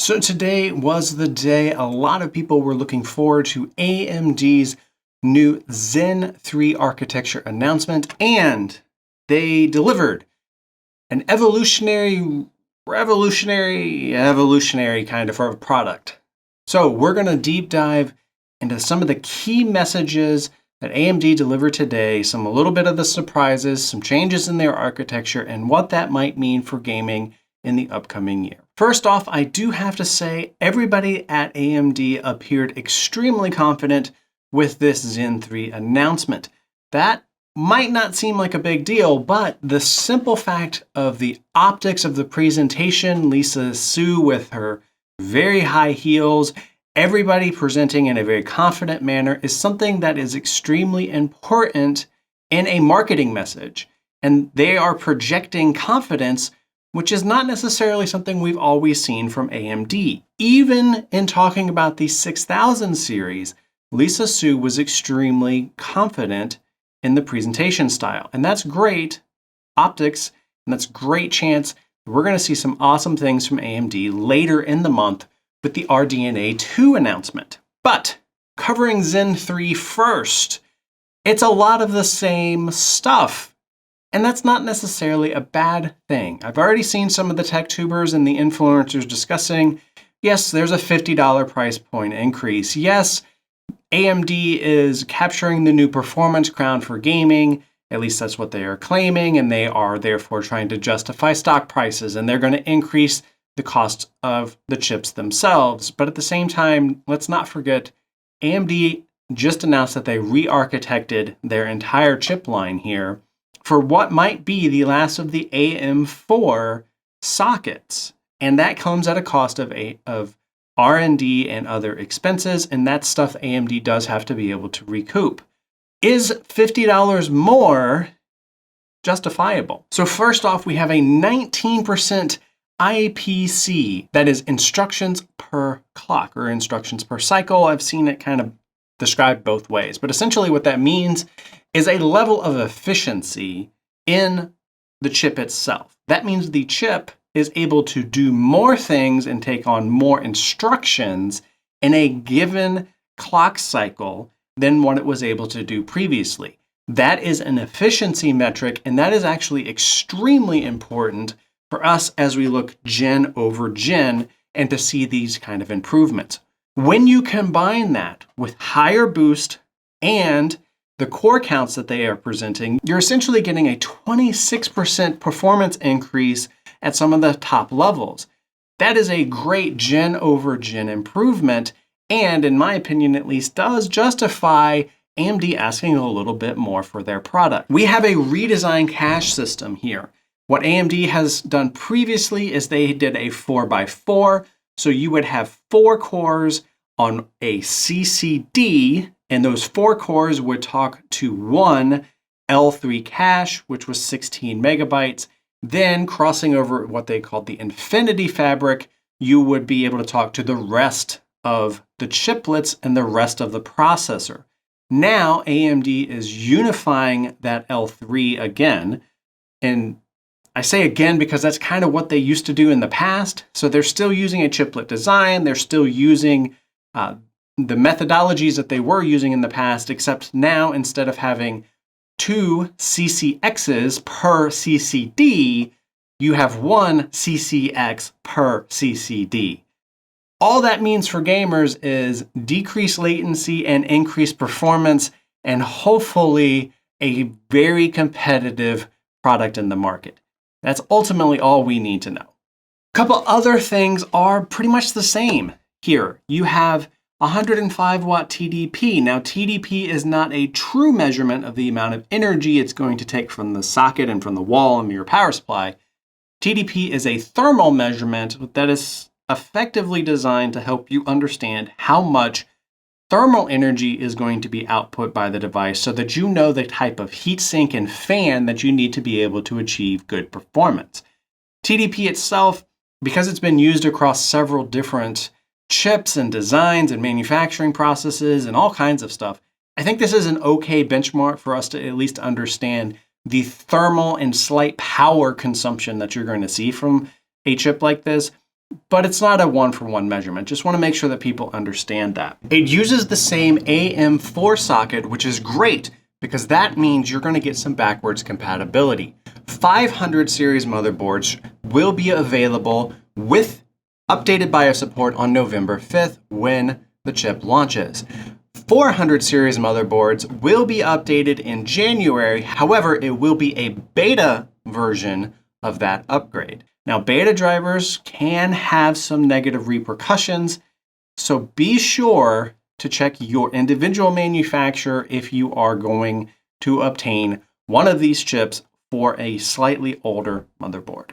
So today was the day a lot of people were looking forward to AMD's new Zen 3 architecture announcement, and they delivered an revolutionary kind of a product. So we're going to deep dive into some of the key messages that AMD delivered today, a little bit of the surprises, some changes in their architecture, and what that might mean for gaming in the upcoming year. First off, I do have to say everybody at AMD appeared extremely confident with this Zen 3 announcement. That might not seem like a big deal, but the simple fact of the optics of the presentation, Lisa Su with her very high heels, everybody presenting in a very confident manner, is something that is extremely important in a marketing message. And they are projecting confidence, which is not necessarily something we've always seen from AMD. Even in talking about the 6000 series, Lisa Su was extremely confident in the presentation style. And that's great optics, and that's a great chance that we're going to see some awesome things from AMD later in the month with the RDNA 2 announcement. But covering Zen 3 first, it's a lot of the same stuff. And that's not necessarily a bad thing. I've already seen some of the tech tubers and the influencers discussing, yes, there's a $50 price point increase. Yes, AMD is capturing the new performance crown for gaming. At least that's what they are claiming. And they are therefore trying to justify stock prices. And they're going to increase the cost of the chips themselves. But at the same time, let's not forget, AMD just announced that they re-architected their entire chip line here for what might be the last of the AM4 sockets. And that comes at a cost of R&D and other expenses, and that's stuff AMD does have to be able to recoup. Is $50 more justifiable? So first off, we have a 19% IPC, that is instructions per clock or instructions per cycle. I've seen it kind of described both ways, but essentially what that means is a level of efficiency in the chip itself. That means the chip is able to do more things and take on more instructions in a given clock cycle than what it was able to do previously. That is an efficiency metric, and that is actually extremely important for us as we look gen over gen and to see these kind of improvements. When you combine that with higher boost and the core counts that they are presenting, you're essentially getting a 26% performance increase at some of the top levels. That is a great gen over gen improvement, and in my opinion at least, does justify AMD asking a little bit more for their product. We have a redesigned cache system here. What AMD has done previously is they did a 4x4, so you would have 4 cores on a CCD, and those 4 cores would talk to one L3 cache, which was 16 megabytes. Then crossing over what they called the Infinity Fabric, you would be able to talk to the rest of the chiplets and the rest of the processor. Now AMD is unifying that L3 again. And I say again because that's kind of what they used to do in the past. So they're still using a chiplet design. They're still using the methodologies that they were using in the past, except now instead of having 2 CCXs per CCD, you have 1 CCX per CCD. All that means for gamers is decreased latency and increased performance, and hopefully a very competitive product in the market. That's ultimately all we need to know. A couple other things are pretty much the same here. You have 105 watt TDP. Now, TDP is not a true measurement of the amount of energy it's going to take from the socket and from the wall and your power supply. TDP is a thermal measurement that is effectively designed to help you understand how much thermal energy is going to be output by the device so that you know the type of heatsink and fan that you need to be able to achieve good performance. TDP itself, because it's been used across several different chips and designs and manufacturing processes and all kinds of stuff, I think this is an okay benchmark for us to at least understand the thermal and slight power consumption that you're going to see from a chip like this. but it's not a one-for-one measurement. Just want to make sure that people understand that. It uses the same AM4 socket, which is great because that means you're going to get some backwards compatibility. 500 series motherboards will be available with updated BIOS support on November 5th when the chip launches. 400 series motherboards will be updated in January. However, it will be a beta version of that upgrade. Now, beta drivers can have some negative repercussions, so be sure to check your individual manufacturer if you are going to obtain one of these chips for a slightly older motherboard.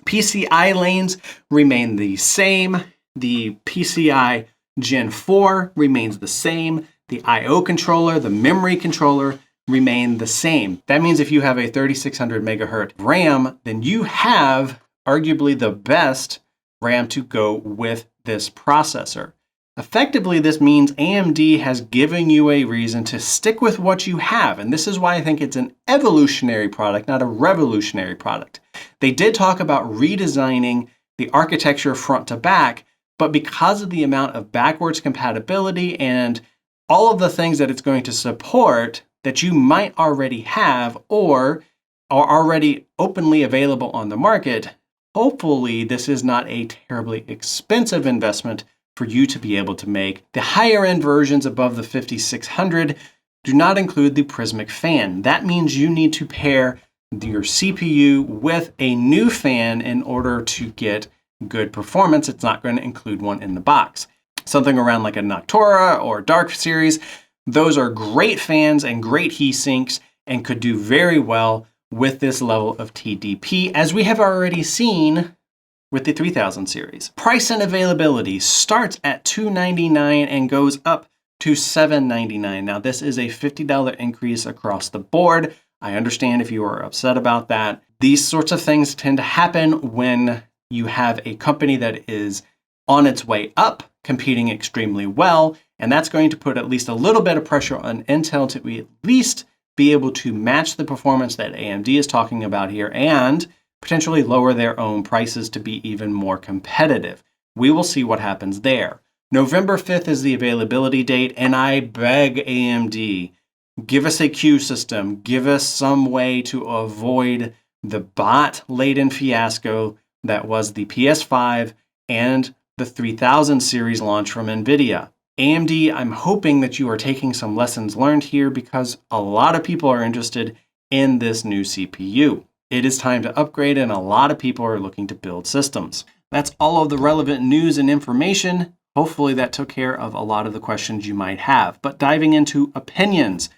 PCI lanes remain the same. The PCI Gen 4 remains the same. The I/O controller, the memory controller remain the same. That means if you have a 3600 megahertz RAM, then you have arguably the best RAM to go with this processor. Effectively, this means AMD has given you a reason to stick with what you have, and this is why I think it's an evolutionary product, not a revolutionary product. They did talk about redesigning the architecture front to back, but because of the amount of backwards compatibility and all of the things that it's going to support that you might already have or are already openly available on the market, hopefully this is not a terribly expensive investment for you to be able to make. The higher end versions above the 5600 do not include the prismatic fan. That means you need to pair your CPU with a new fan in order to get good performance. It's not going to include one in the box. Something around like a Noctura or Dark series, those are great fans and great heat sinks and could do very well with this level of TDP, as we have already seen with the 3000 series. Price and availability starts at $299 and goes up to $799. Now, this is a $50 increase across the board. I understand if you are upset about that. These sorts of things tend to happen when you have a company that is on its way up, competing extremely well, and that's going to put at least a little bit of pressure on Intel to at least be able to match the performance that AMD is talking about here and potentially lower their own prices to be even more competitive. We will see what happens there. November 5th is the availability date, and I beg AMD, give us a queue system, give us some way to avoid the bot-laden fiasco that was the PS5 and the 3000 series launch from Nvidia. AMD, I'm hoping that you are taking some lessons learned here because a lot of people are interested in this new CPU. It is time to upgrade and a lot of people are looking to build systems. That's all of the relevant news and information. Hopefully that took care of a lot of the questions you might have. But diving into opinions.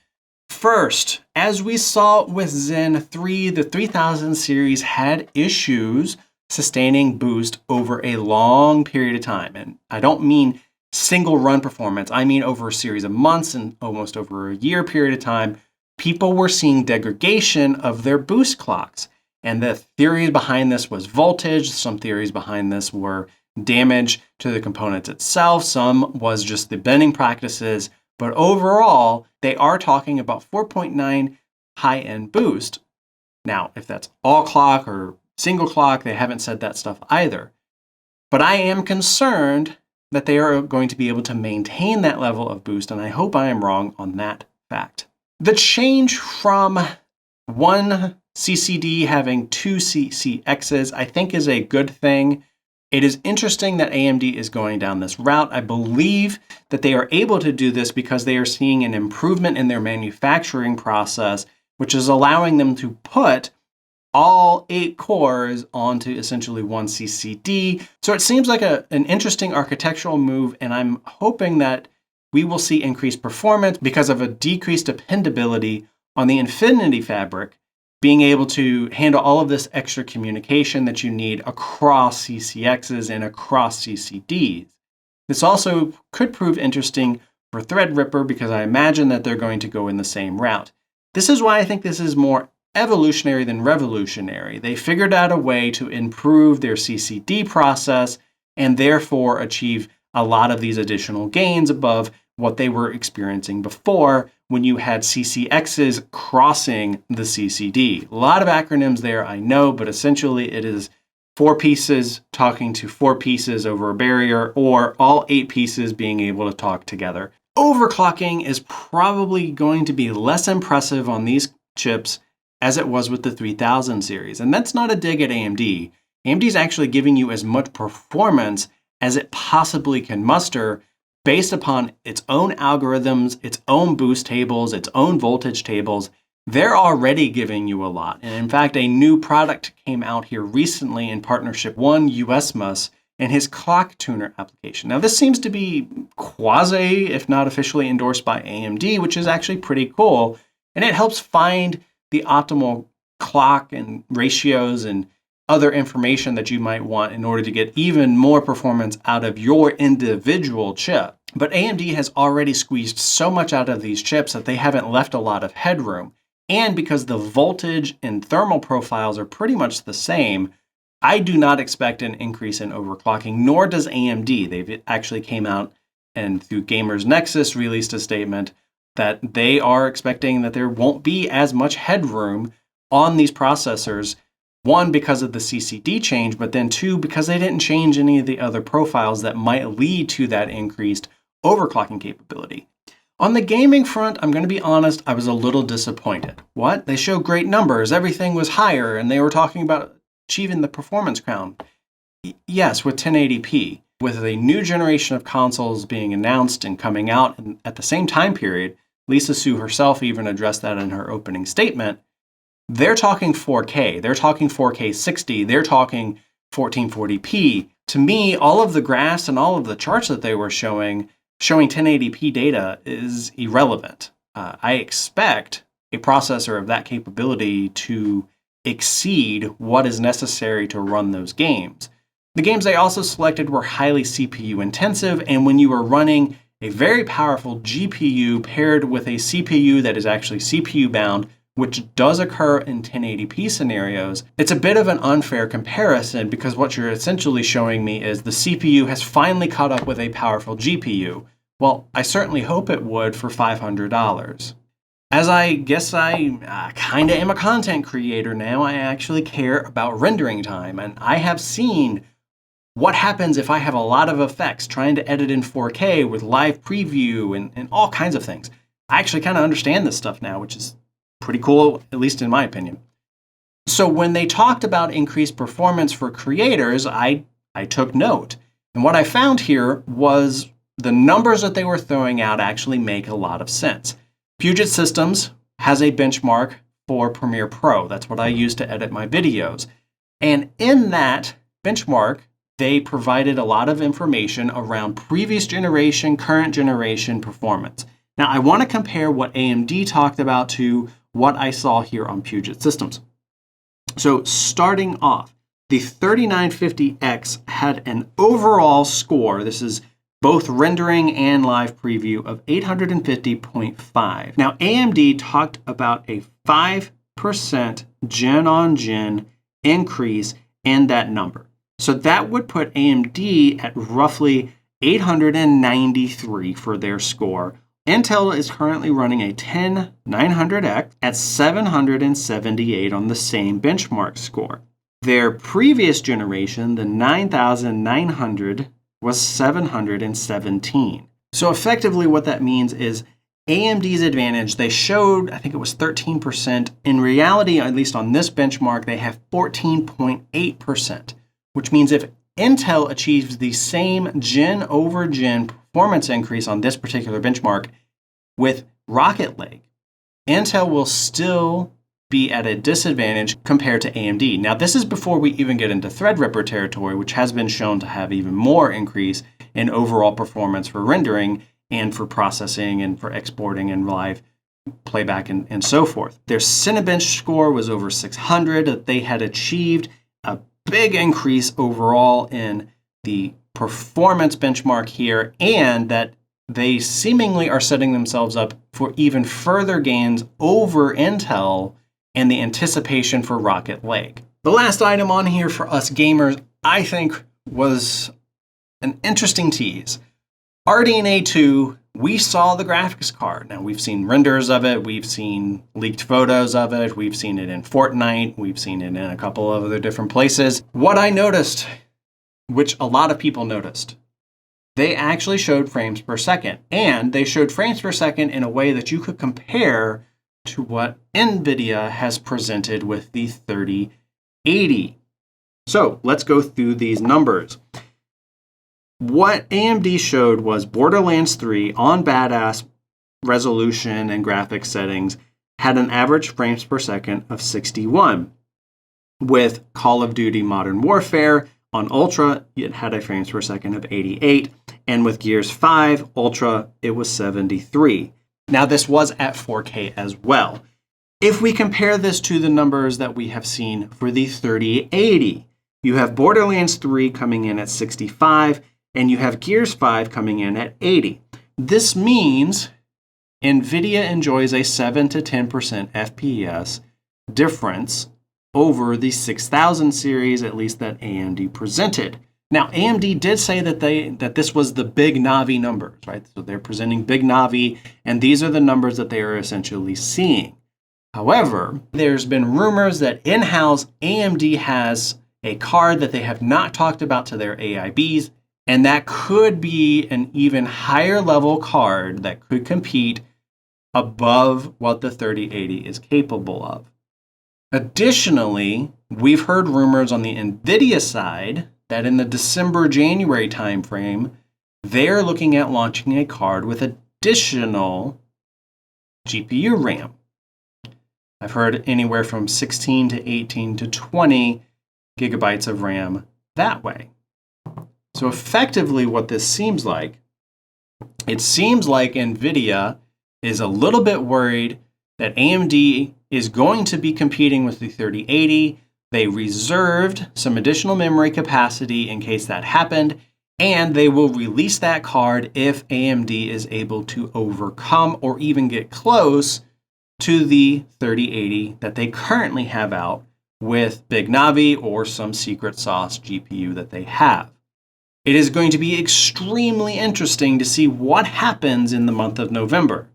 First, as we saw with Zen 3, the 3000 series had issues sustaining boost over a long period of time. And I don't mean single run performance. I mean over a series of months and almost over a year period of time, people were seeing degradation of their boost clocks. And the theory behind this was voltage. Some theories behind this were damage to the components itself. Some was just the bending practices. But overall, they are talking about 4.9 high-end boost. Now, if that's all clock or single clock, they haven't said that stuff either. But I am concerned that they are going to be able to maintain that level of boost, and I hope I am wrong on that fact. The change from one CCD having two CCXs, I think is a good thing. It is interesting that AMD is going down this route. I believe that they are able to do this because they are seeing an improvement in their manufacturing process, which is allowing them to put all 8 cores onto essentially one CCD. So it seems like an interesting architectural move, and I'm hoping that we will see increased performance because of a decreased dependability on the Infinity fabric, being able to handle all of this extra communication that you need across CCXs and across CCDs. This also could prove interesting for Threadripper because I imagine that they're going to go in the same route. This is why I think this is more evolutionary than revolutionary. They figured out a way to improve their CCD process and therefore achieve a lot of these additional gains above what they were experiencing before when you had CCXs crossing the CCD. A lot of acronyms there, I know, but essentially it is 4 pieces talking to 4 pieces over a barrier, or all 8 pieces being able to talk together. Overclocking is probably going to be less impressive on these chips as it was with the 3000 series. And that's not a dig at AMD. AMD is actually giving you as much performance as it possibly can muster based upon its own algorithms, its own boost tables, its own voltage tables. They're already giving you a lot. And in fact, a new product came out here recently in partnership with USMUS and his clock tuner application. Now, this seems to be quasi, if not officially endorsed by AMD, which is actually pretty cool. And it helps find the optimal clock and ratios and other information that you might want in order to get even more performance out of your individual chip. But AMD has already squeezed so much out of these chips that they haven't left a lot of headroom. And because the voltage and thermal profiles are pretty much the same, I do not expect an increase in overclocking, nor does AMD. They've actually came out and through Gamers Nexus released a statement that they are expecting that there won't be as much headroom on these processors. 1, because of the CCD change, but then 2, because they didn't change any of the other profiles that might lead to that increased overclocking capability. On the gaming front, I'm going to be honest, I was a little disappointed. What? They show great numbers, everything was higher, and they were talking about achieving the performance crown. Yes, with 1080p. With a new generation of consoles being announced and coming out and at the same time period, Lisa Su herself even addressed that in her opening statement. They're talking 4K, they're talking 4K 60, they're talking 1440p. To me, all of the graphs and all of the charts that they were showing 1080p data is irrelevant. I expect a processor of that capability to exceed what is necessary to run those games. The games they also selected were highly CPU intensive, and when you are running a very powerful GPU paired with a CPU that is actually CPU bound, which does occur in 1080p scenarios, it's a bit of an unfair comparison because what you're essentially showing me is the CPU has finally caught up with a powerful GPU. Well, I certainly hope it would for $500. As I guess I kind of am a content creator now, I actually care about rendering time, and I have seen what happens if I have a lot of effects trying to edit in 4K with live preview and all kinds of things. I actually kind of understand this stuff now, which is pretty cool, at least in my opinion. So when they talked about increased performance for creators, I took note. And what I found here was the numbers that they were throwing out actually make a lot of sense. Puget Systems has a benchmark for Premiere Pro. That's what I use to edit my videos. And in that benchmark, they provided a lot of information around previous generation, current generation performance. Now, I want to compare what AMD talked about to what I saw here on Puget Systems. So starting off, the 3950X had an overall score, this is both rendering and live preview, of 850.5. Now, AMD talked about a 5% gen-on-gen increase in that number. So that would put AMD at roughly 893 for their score. Intel is currently running a 10900X at 778 on the same benchmark score. Their previous generation, the 9900, was 717. So effectively what that means is AMD's advantage, they showed, I think it was 13%. In reality, at least on this benchmark, they have 14.8%, which means if Intel achieves the same gen over gen performance increase on this particular benchmark with Rocket Lake, Intel will still be at a disadvantage compared to AMD. Now, this is before we even get into Threadripper territory, which has been shown to have even more increase in overall performance for rendering and for processing and for exporting and live playback and so forth. Their Cinebench score was over 600, that they had achieved a big increase overall in the performance benchmark here, and that they seemingly are setting themselves up for even further gains over Intel and the anticipation for Rocket Lake. The last item on here for us gamers, I think, was an interesting tease. RDNA 2 we saw the graphics card. Now, we've seen renders of it. We've seen leaked photos of it. We've seen it in Fortnite. We've seen it in a couple of other different places. What I noticed, which a lot of people noticed, they actually showed frames per second. And they showed frames per second in a way that you could compare to what Nvidia has presented with the 3080. So let's go through these numbers. What AMD showed was Borderlands 3 on badass resolution and graphics settings had an average frames per second of 61. With Call of Duty Modern Warfare on Ultra, it had a frames per second of 88. And with Gears 5 Ultra, it was 73. Now, this was at 4K as well. If we compare this to the numbers that we have seen for the 3080, you have Borderlands 3 coming in at 65, and you have Gears 5 coming in at 80. This means Nvidia enjoys a 7 to 10% FPS difference over the 6000 series, at least that AMD presented. Now, AMD did say that this was the big Navi numbers, right? So they're presenting big Navi, and these are the numbers that they are essentially seeing. However, there's been rumors that in-house AMD has a card that they have not talked about to their AIBs, and that could be an even higher level card that could compete above what the 3080 is capable of. Additionally, we've heard rumors on the Nvidia side that in the December-January timeframe, they're looking at launching a card with additional GPU RAM. I've heard anywhere from 16 to 18 to 20 gigabytes of RAM that way. So effectively what this seems like, it seems like Nvidia is a little bit worried that AMD is going to be competing with the 3080. They reserved some additional memory capacity in case that happened, and they will release that card if AMD is able to overcome or even get close to the 3080 that they currently have out with Big Navi or some secret sauce GPU that they have. It is going to be extremely interesting to see what happens in the month of November.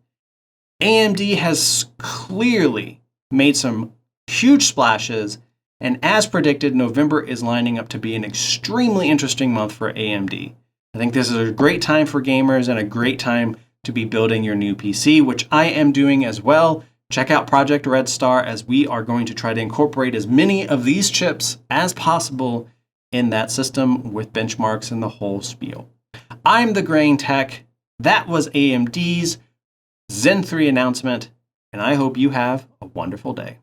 AMD has clearly made some huge splashes, and as predicted, November is lining up to be an extremely interesting month for AMD. I think this is a great time for gamers and a great time to be building your new PC, which I am doing as well. Check out Project Red Star, as we are going to try to incorporate as many of these chips as possible in that system with benchmarks and the whole spiel. I'm TheGrayingTech. That was AMD's Zen 3 announcement, and I hope you have a wonderful day.